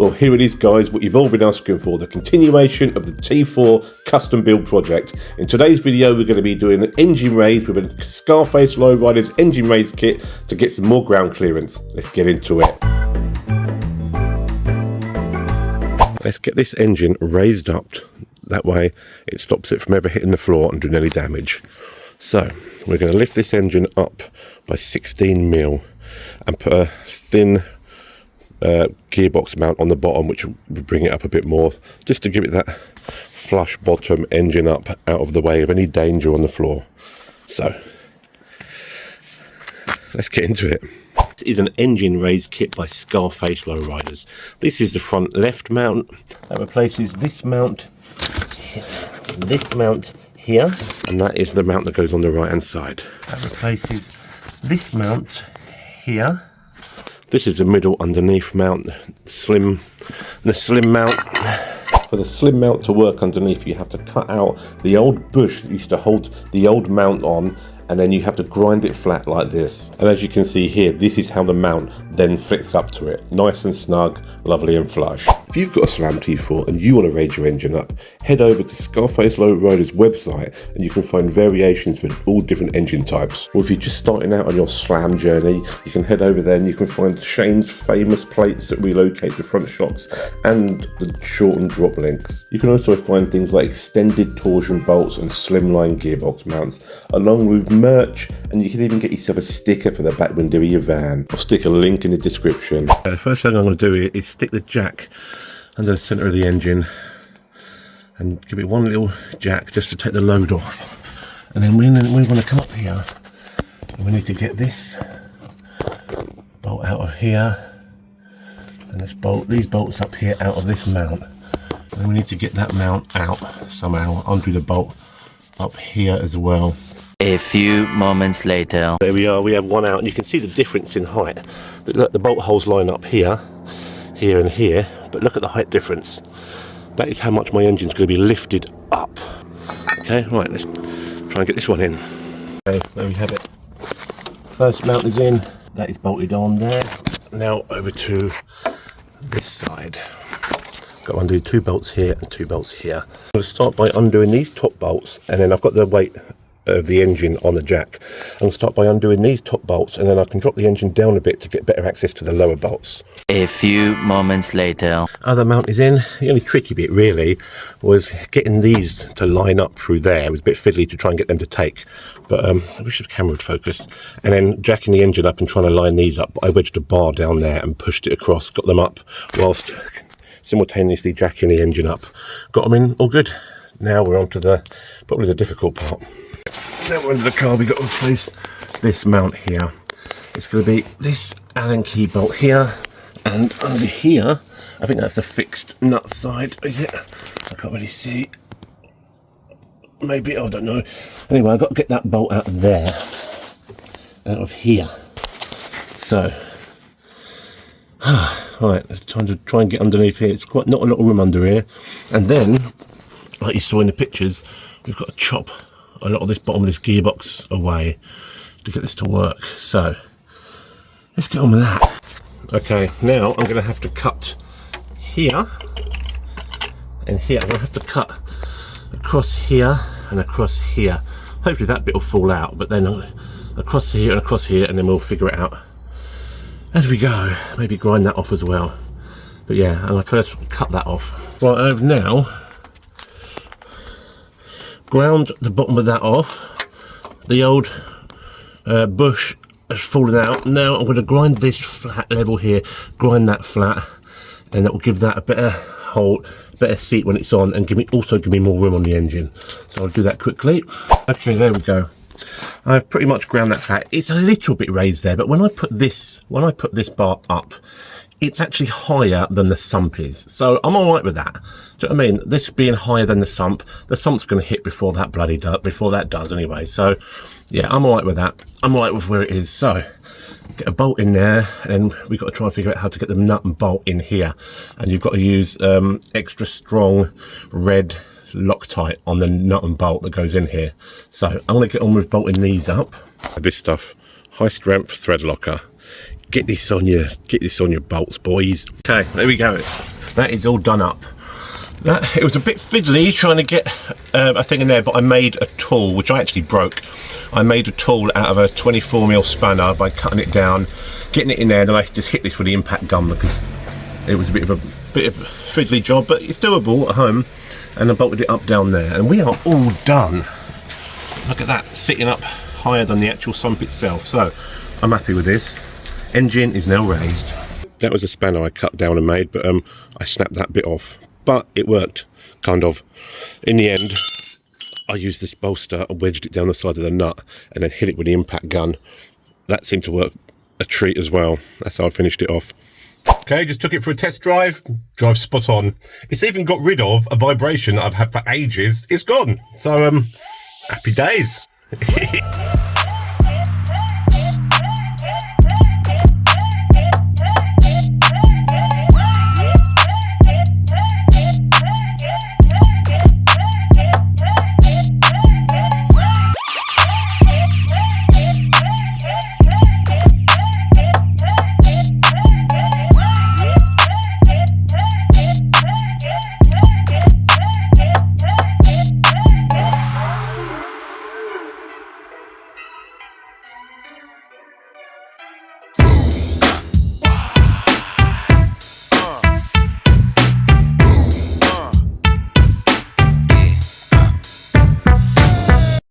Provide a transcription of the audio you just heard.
Well, here it is, guys, what you've all been asking for, the continuation of the T4 custom build project. In today's video, we're going to be doing an engine raise with a Scarface Low Riders engine raise kit to get some more ground clearance. Let's get into it. Let's get this engine raised up. That way it stops it from ever hitting the floor and doing any damage. So we're going to lift this engine up by 16 mil and put a thin gearbox mount on the bottom, which will bring it up a bit more, just to give it that flush bottom engine up out of the way of any danger on the floor. So let's get into it. This is an engine raise kit by Scarface Low Riders. This is the front left mount that replaces this mount here, and that is the mount that goes on the right hand side. That replaces this mount here. This is the middle underneath mount, the slim mount. For the slim mount to work underneath, you have to cut out the old bush that used to hold the old mount on, and then you have to grind it flat like this. And as you can see here, this is how the mount then fits up to it. Nice and snug, lovely and flush. If you've got a Slam T4 and you want to raise your engine up, head over to Scarface Low Riders website and you can find variations with all different engine types. Or if you're just starting out on your Slam journey, you can head over there and you can find Shane's famous plates that relocate the front shocks and the shortened drop links. You can also find things like extended torsion bolts and Slimline Gearbox Mounts, along with merch, and you can even get yourself a sticker for the back window of your van. I'll stick a link in the description. The first thing I'm going to do is stick the jack under the centre of the engine and give it one little jack just to take the load off, and then we want to come up here and we need to get this bolt out of here and these bolts up here out of this mount, and then we need to get that mount out somehow, undo the bolt up here as well. A few moments later. There we are, we have one out, and you can see the difference in height. The bolt holes line up here, here and here, but look at the height difference. That is how much my engine's going to be lifted up. Okay, right, let's try and get this one in. Okay, there we have it. First mount is in, that is bolted on there. Now over to this side. Got to undo 2 bolts here and 2 bolts here. I'm going to start by undoing these top bolts, and then I've got the weight of the engine on the jack. I'm going to start by undoing these top bolts, and then I can drop the engine down a bit to get better access to the lower bolts. A few moments later. Other mount is in. The only tricky bit really was getting these to line up through there. It was a bit fiddly to try and get them to take, but I wish the camera would focus. And then jacking the engine up and trying to line these up, I wedged a bar down there and pushed it across, got them up whilst simultaneously jacking the engine up. Got them in, all good. Now we're on to probably the difficult part. Now we're into the car, we've got to replace this mount here. It's going to be this Allen key bolt here, and under here, I think that's the fixed nut side, is it? I can't really see. Maybe, I don't know. Anyway, I've got to get that bolt out of there, out of here. So, right, let's try and get underneath here. It's quite not a lot of room under here. And then, like you saw in the pictures, we've got to chop a lot of this bottom of this gearbox away to get this to work. So let's get on with that. Okay, now I'm going to have to cut here and here. I'm going to have to cut across here and across here. Hopefully that bit will fall out, but then across here and then we'll figure it out as we go. Maybe grind that off as well. But yeah, I'm going to first cut that off. Right, I've now ground the bottom of that off. The old bush has fallen out. Now I'm going to grind this flat level here, grind that flat, and that will give that a better hold, better seat when it's on, and also give me more room on the engine. So I'll do that quickly. Okay, there we go. I've pretty much ground that flat. It's a little bit raised there, but when I put this bar up, it's actually higher than the sump is. So I'm all right with that. Do you know what I mean? This being higher than the sump's going to hit before that does anyway. So yeah, I'm all right with that. I'm all right with where it is. So get a bolt in there, and we've got to try and figure out how to get the nut and bolt in here. And you've got to use extra strong red Loctite on the nut and bolt that goes in here. So I'm going to get on with bolting these up. This stuff, high strength thread locker. Get this on your bolts, boys. Okay, there we go. that is all done up. It was a bit fiddly trying to get a thing in there, but I made a tool, which I actually broke. I made a tool out of a 24mm spanner by cutting it down, getting it in there, then I just hit this with the impact gun because it was a bit of a fiddly job, but it's doable at home. And I bolted it up down there, and we are all done. Look at that, sitting up higher than the actual sump itself. So I'm happy with this. Engine is now raised. That was a spanner I cut down and made, but I snapped that bit off. But it worked, kind of. In the end, I used this bolster and wedged it down the side of the nut and then hit it with the impact gun. That seemed to work a treat as well. That's how I finished it off. Okay, just took it for a test drive. Drive spot on. It's even got rid of a vibration that I've had for ages. It's gone. So, happy days.